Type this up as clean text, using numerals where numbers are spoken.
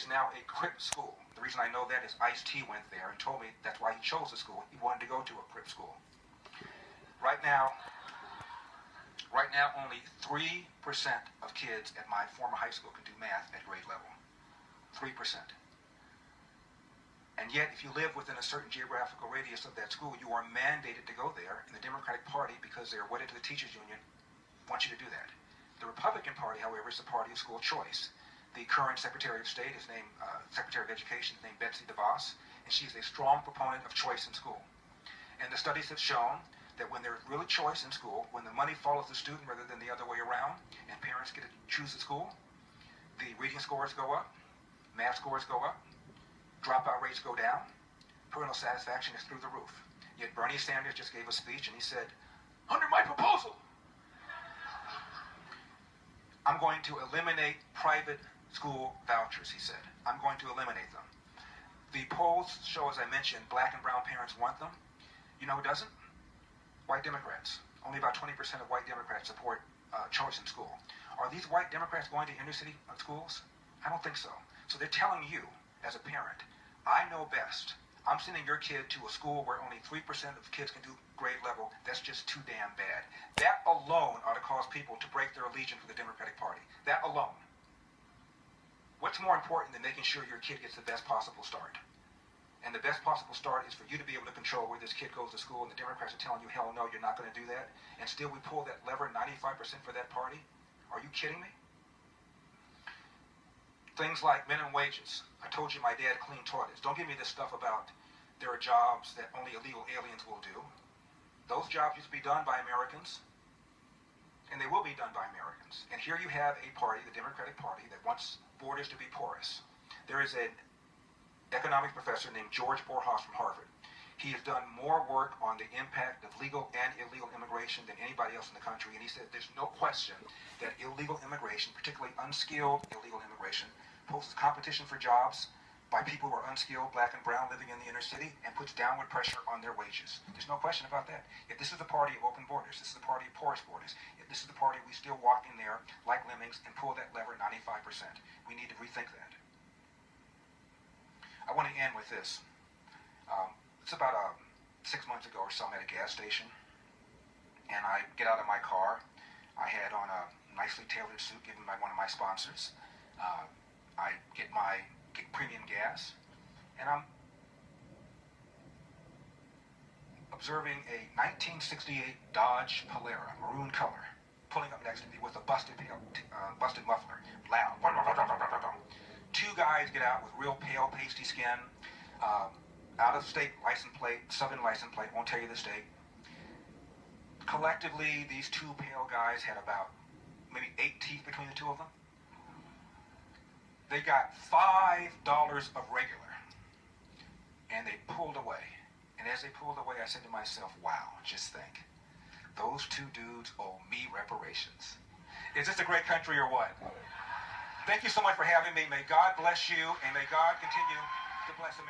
is now a Crip school. The reason I know that is Ice-T went there and told me that's why he chose the school. He wanted to go to a Crip school. Right now, only 3% of kids at my former high school can do math at grade level. 3%. And yet, if you live within a certain geographical radius of that school, you are mandated to go there, and the Democratic Party, because they're wedded to the teachers union, wants you to do that. The Republican Party, however, is the party of school choice. The current Secretary of State is named, Secretary of Education is named Betsy DeVos, and she's a strong proponent of choice in school. And the studies have shown that when there's really choice in school, when the money follows the student rather than the other way around, and parents get to choose the school, the reading scores go up, math scores go up, dropout rates go down, parental satisfaction is through the roof. Yet Bernie Sanders just gave a speech and he said, "Under my proposal, I'm going to eliminate private school vouchers," he said. "I'm going to eliminate them." The polls show, as I mentioned, black and brown parents want them. You know who doesn't? White Democrats. Only about 20% of white Democrats support choice in school. Are these white Democrats going to inner city schools? I don't think so. So they're telling you, as a parent, I know best. I'm sending your kid to a school where only 3% of kids can do grade level. That's just too damn bad. That alone ought to cause people to break their allegiance with the Democratic Party. That alone. What's more important than making sure your kid gets the best possible start? And the best possible start is for you to be able to control where this kid goes to school, and the Democrats are telling you, hell no, you're not going to do that, and still we pull that lever 95% for that party? Are you kidding me? Things like minimum wages. I told you my dad cleaned toilets. Don't give me this stuff about there are jobs that only illegal aliens will do. Those jobs used to be done by Americans, and they will be done by Americans. And here you have a party, the Democratic Party, that wants borders to be porous. There is an economics professor named George Borhaus from Harvard. He has done more work on the impact of legal and illegal immigration than anybody else in the country, and he said there's no question that illegal immigration, particularly unskilled illegal immigration, poses competition for jobs by people who are unskilled, black and brown, living in the inner city, and puts downward pressure on their wages. There's no question about that. If this is the party of open borders, this is the party of porous borders, if this is the party we still walk in there like lemmings and pull that lever 95%, we need to rethink that. I want to end with this. It's about 6 months ago or so, I'm at a gas station, and I get out of my car. I had on a nicely tailored suit given by one of my sponsors. I get premium gas, and I'm observing a 1968 Dodge Polara, maroon color, pulling up next to me with a busted muffler, loud. Two guys get out with real pale, pasty skin, out-of-state license plate, southern license plate, won't tell you the state. Collectively, these two pale guys had about maybe 8 teeth between the two of them. They got $5 of regular, and they pulled away. And as they pulled away, I said to myself, wow, just think. Those two dudes owe me reparations. Is this a great country or what? Thank you so much for having me. May God bless you, and may God continue to bless America.